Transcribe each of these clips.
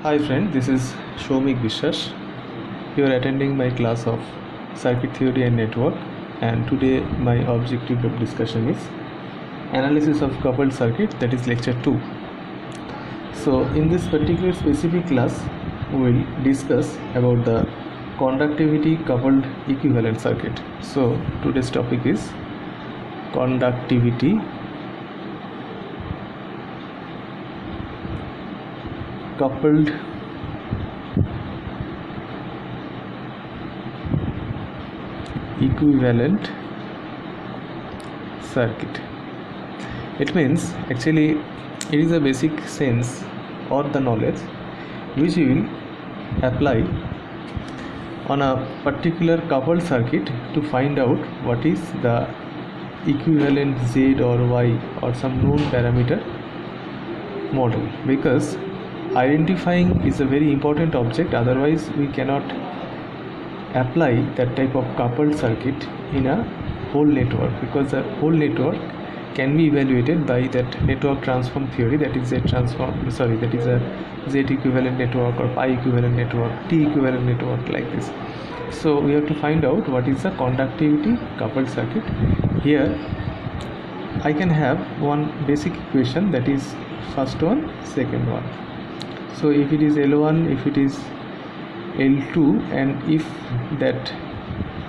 Hi friend, this is Shomik Vishwas. You are attending my class of Circuit Theory and Network, and today my objective of discussion is Analysis of Coupled Circuit, that is lecture 2. So in this particular specific class we will discuss about the conductivity coupled equivalent circuit. So today's topic is conductivity coupled equivalent circuit. It means actually it is a basic sense or the knowledge which we will apply on a particular coupled circuit to find out what is the equivalent Z or Y or some known parameter model, because identifying is a very important object, otherwise we cannot apply that type of coupled circuit in a whole network, because the whole network can be evaluated by that network transform theory, that is a Z equivalent network or pi equivalent network, T equivalent network, like this. So we have to find out what is the conductivity coupled circuit. Here I can have one basic equation, that is first one, second one. So if it is L1, if it is L2, and if that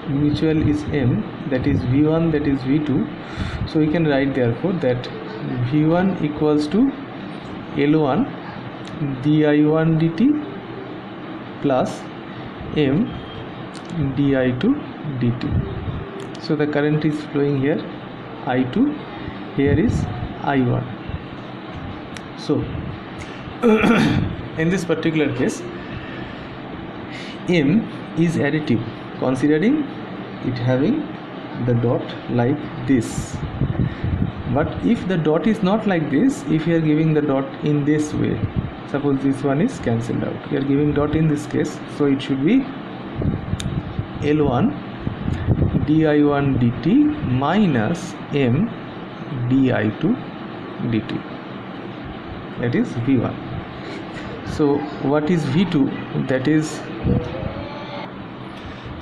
mutual is M, that is V1, that is V2, so we can write therefore that V1 equals to L1 di1 dt plus M di2 dt. So the current is flowing here, I2, here is I1. So in this particular case M is additive, considering it having the dot like this. But if the dot is not like this, if you are giving the dot in this way, suppose this one is cancelled out, we are giving dot in this case, so it should be L1 di1 dt minus M di2 dt, that is V1. So what is V2? That is,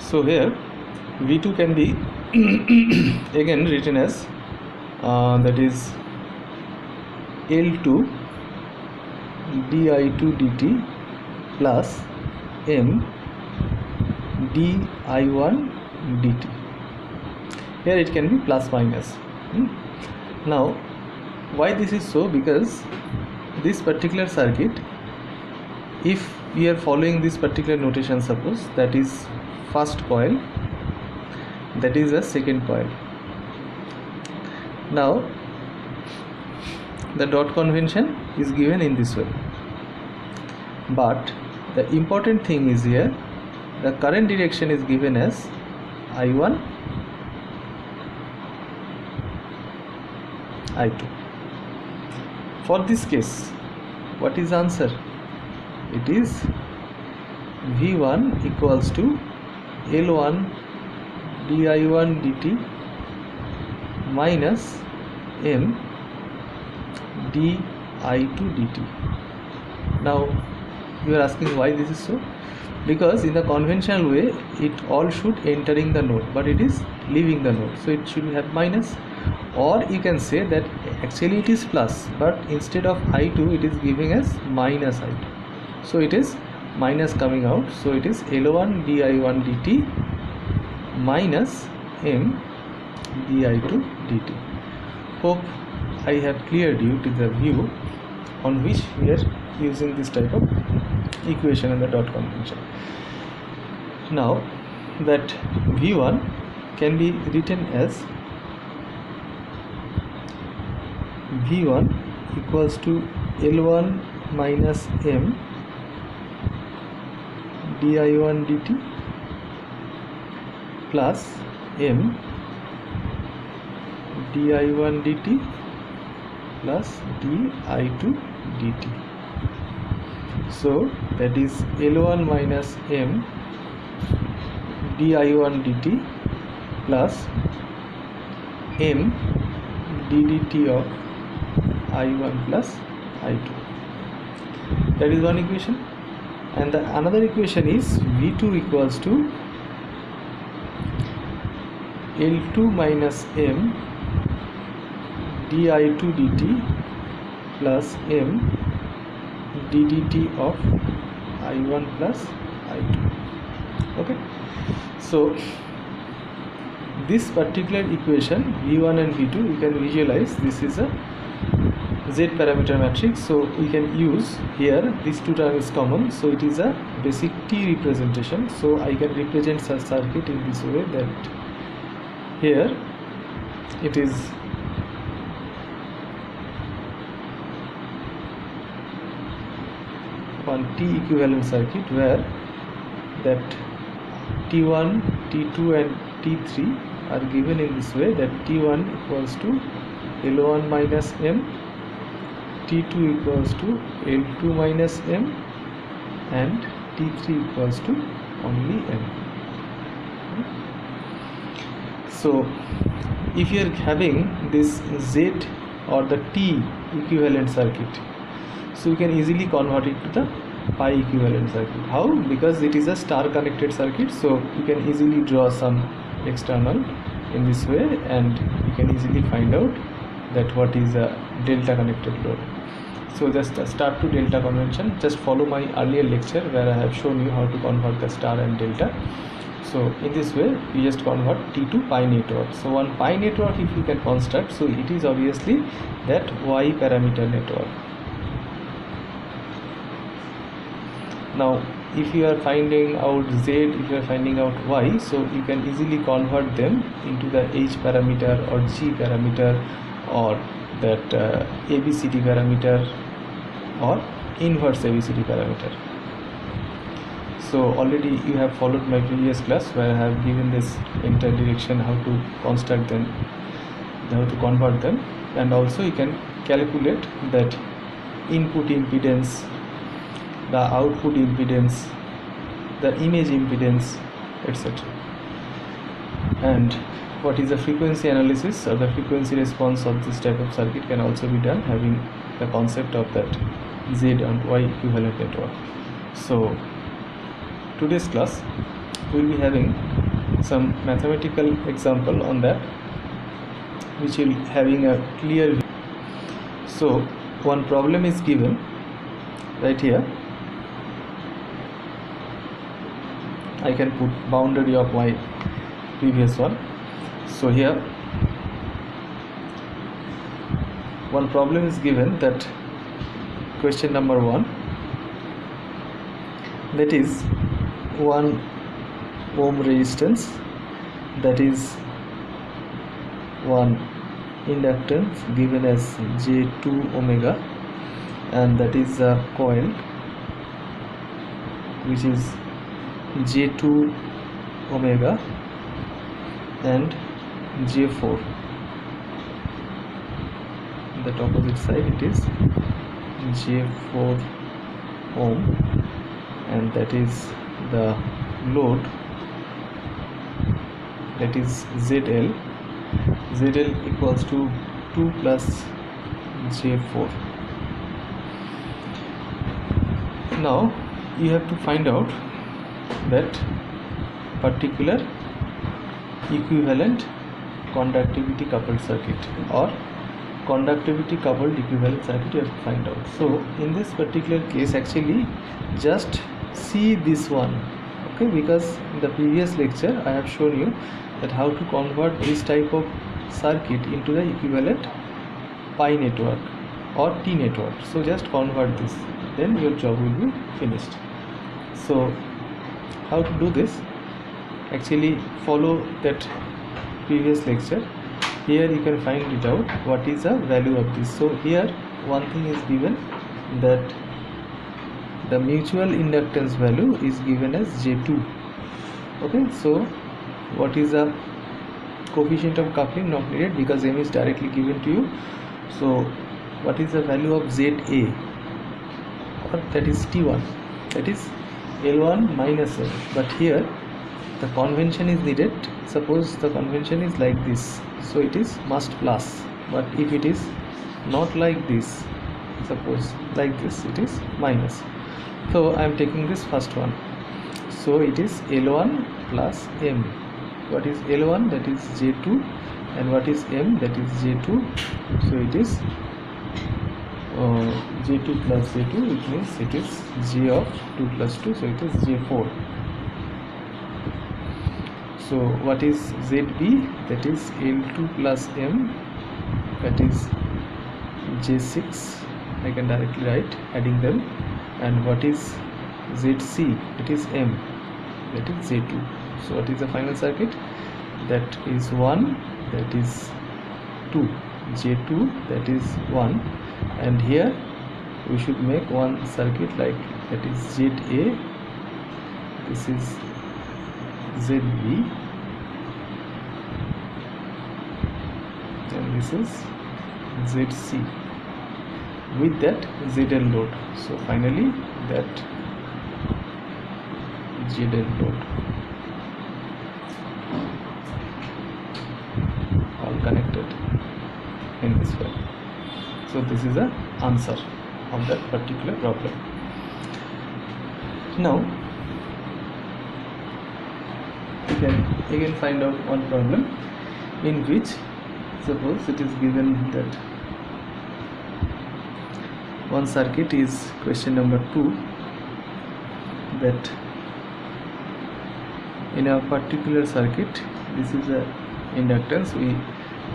so here V2 can be again written as that is L2 di2 dt plus M di1 dt. Here it can be plus minus. Now why this is so? Because this particular circuit, if we are following this particular notation, suppose that is first coil, that is a second coil. Now the dot convention is given in this way, but the important thing is here the current direction is given as I1 I2. For this case, what is the answer? It is V1 equals to L1 di1 dt minus M di2 dt. Now you are asking why this is so? Because in the conventional way it all should entering the node, but it is leaving the node, so it should have minus. Or you can say that actually it is plus, but instead of I2 it is giving as minus I2, so it is minus coming out, so it is L1 di1 dt minus M di2 dt. Hope I have cleared you to the view on which we are using this type of equation and the dot convention. Now that V1 can be written as V1 equals to L1 minus M di1 dt plus M di1 dt plus di2 dt. So that is L1 minus M di1 dt plus M ddt of I1 plus I2. That is one equation. and the another equation is V2 equals to L2 minus M di2 dt plus M ddt of I1 plus I2. Okay, so this particular equation V1 and V2, you can visualize this is a Z parameter matrix, so we can use here these two terms is common, so it is a basic T representation. So I can represent such circuit in this way, that here it is one T equivalent circuit where that T1, T2 and T3 are given in this way, that T1 equals to L1 minus M, T2 equals to L2 minus M, and T3 equals to only M. So if you are having this Z or the T equivalent circuit, so you can easily convert it to the pi equivalent circuit. How? Because it is a star connected circuit, so you can easily draw some external in this way, and you can easily find out that what is a delta connected load. So just a star to delta convention, just follow my earlier lecture where I have shown you how to convert the star and delta. So in this way you just convert T to pi network. So one pi network if you can construct, so it is obviously that Y parameter network. Now if you are finding out Z, if you are finding out Y, so you can easily convert them into the H parameter or G parameter or that ABCD parameter or inverse ABCD parameter. So already you have followed my previous class where I have given this entire direction how to construct them, how to convert them, and also you can calculate that input impedance, the output impedance, the image impedance, etc. And what is the frequency analysis or the frequency response of this type of circuit can also be done having the concept of that Z and Y equivalent network. So today's class we will be having some mathematical example on that, which will having a clear view. So one problem is given right here. I can put boundary of my previous one. So here one problem is given, that question number 1, that is 1 ohm resistance, that is one inductance given as J2 omega, and that is a coil which is J2 omega and J4. The opposite side it is J4 ohm, and that is the load, that is ZL. ZL equals to 2 plus J4. Now you have to find out that particular equivalent conductivity coupled circuit or conductivity coupled equivalent circuit you have to find out. So in this particular case actually just see this one, okay, because in the previous lecture I have shown you that how to convert this type of circuit into the equivalent pi network or T network. So just convert this, then your job will be finished. So how to do this? Actually follow that previous lecture. Here you can find it out what is the value of this. So here one thing is given, that the mutual inductance value is given as J2. Okay, so what is the coefficient of coupling? Not needed because M is directly given to you. So what is the value of ZA, or that is T1, that is L1 minus L. But here the convention is needed. Suppose the convention is like this, so it is must plus, but if it is not like this, suppose like this, it is minus. So I am taking this first one. So it is L1 plus M. What is L1? That is J2, and what is M? That is J2. So it is J2 plus J2, which means it is J of 2 plus 2, so it is J4. So what is ZB? That is L2 plus M, that is J6. I can directly write adding them. And what is ZC? It is M, that is J2. So what is the final circuit? That is 1, that is 2, J2, that is 1, and here we should make one circuit like that is ZA, this is ZB, and this is ZC, with that ZL load. So finally that ZL load all connected in this way. So this is the answer of that particular problem. Now you can again find out one problem in which suppose it is given that one circuit is question number 2, that in a particular circuit, this is a inductance. We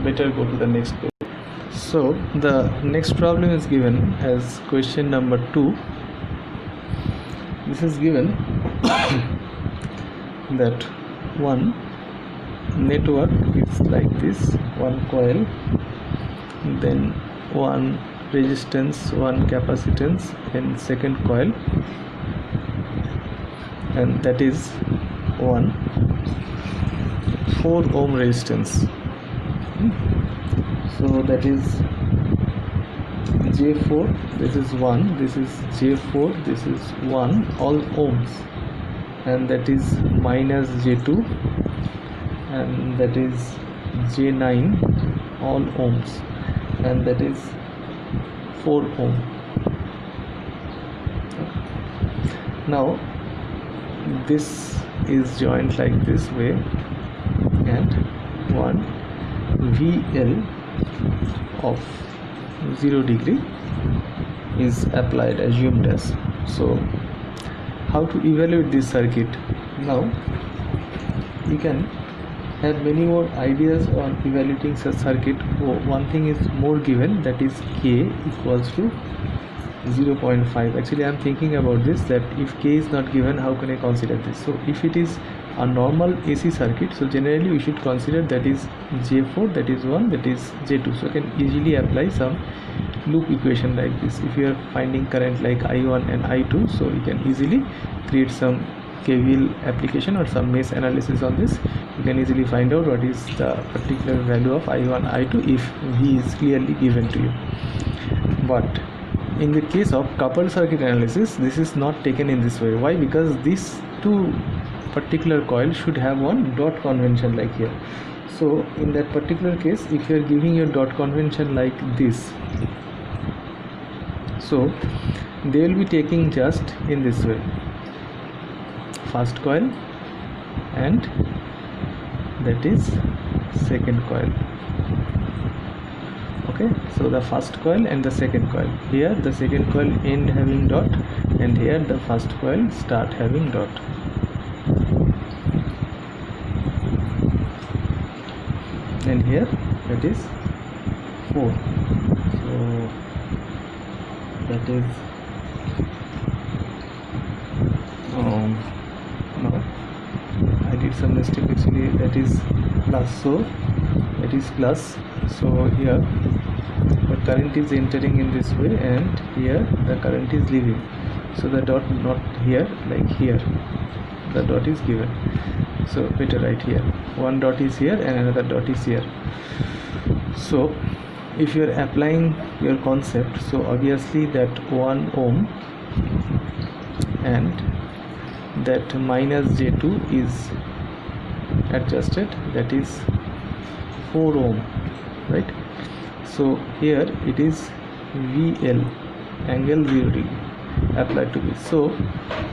better go to the next page. So the next problem is given as question number 2. This is given that one network is like this, one coil, then one resistance, one capacitance in second coil, and that is one 4 ohm resistance. So that is J4, this is 1, this is J4, this is 1, all ohms, and that is minus J2, and that is J9, all ohms, and that is 4 ohm. Now this is joined like this way, and one VL of 0 degree is applied, assumed as. So how to evaluate this circuit? Now you can have many more ideas on evaluating such circuit. One thing is more given, that is K equals to 0.5. Actually I am thinking about this, that if K is not given, how can I consider this? So if it is a normal AC circuit, so generally we should consider that is J4, that is 1, that is J2. So I can easily apply some loop equation like this. If you are finding current like I1 and I2, so you can easily create some KVL application or some mesh analysis on this. You can easily find out what is the particular value of I1, I2 if V is clearly given to you. But in the case of coupled circuit analysis, this is not taken in this way. Why? Because these two particular coil should have one dot convention like here. So in that particular case, if you are giving your dot convention like this, so they will be taking just in this way, first coil and that is second coil. Okay, so the first coil and the second coil, here the second coil end having dot, and here the first coil start having dot. And here that is 4. So that is no, I did some mistake actually, that is plus, so that is plus. So here the current is entering in this way, and here the current is leaving. So the dot not here, like here the dot is given. So better write here, one dot is here and another dot is here. So if you are applying your concept, so obviously that 1 ohm and that minus J2 is adjusted, that is 4 ohm, right? So here it is VL angle 0 degree. applied to this. So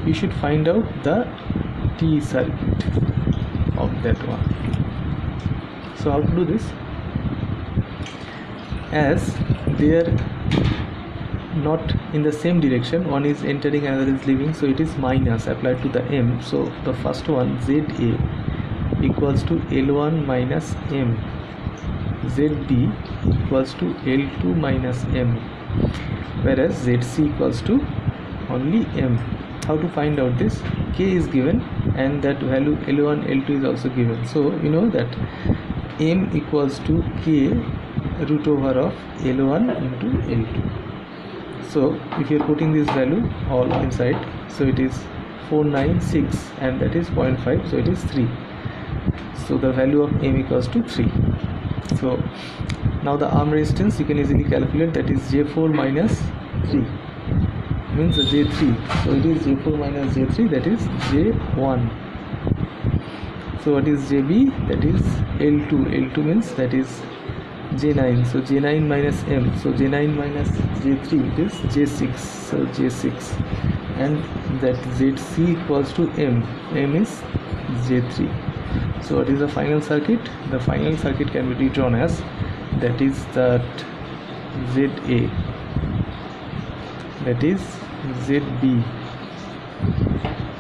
you should find out the T circuit of that one. So how to do this? As they are not in the same direction, one is entering, another is leaving, so it is minus applied to the M. So the first one, ZA equals to L1 minus M, ZB equals to L2 minus M, whereas ZC equals to only M. How to find out this? K is given and that value L1 L2 is also given, so you know that M equals to K root over of L1 into L2. So if you are putting this value all inside, so it is 496 and that is 0.5, so it is 3. So the value of M equals to 3. So now the arm resistance you can easily calculate, that is J4 minus 3 means J3. So it is J4 minus J3, that is J1. So what is JB? That is L2. L2 means that is J9. So J9 minus M. So J9 minus J3, it is J6. So J6. And that ZC equals to M. M is J3. So what is the final circuit? The final circuit can be redrawn as, that is that ZA, that is ZB,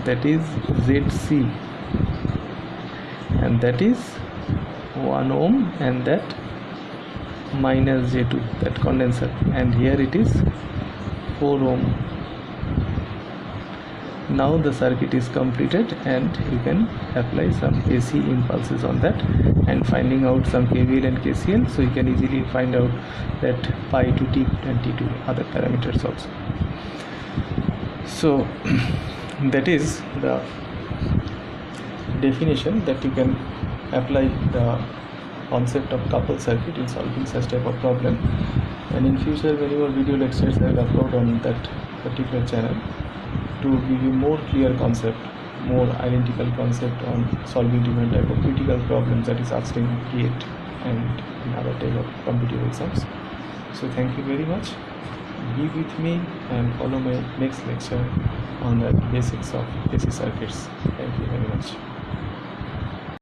that is ZC, and that is 1 ohm, and that minus J2, that condenser, and here it is 4 ohm. Now the circuit is completed and you can apply some AC impulses on that and finding out some KVL and KCL, so you can easily find out that pi to T and T2 other parameters also. So that is the definition that you can apply the concept of coupled circuit in solving such type of problem, and in future many more video lectures I will upload on that particular channel to give you more clear concept, more identical concept on solving different type of critical problems that is asked in GATE and in other type of competitive exams. So thank you very much. Be with me and follow my next lecture on the basics of AC circuits. Thank you very much.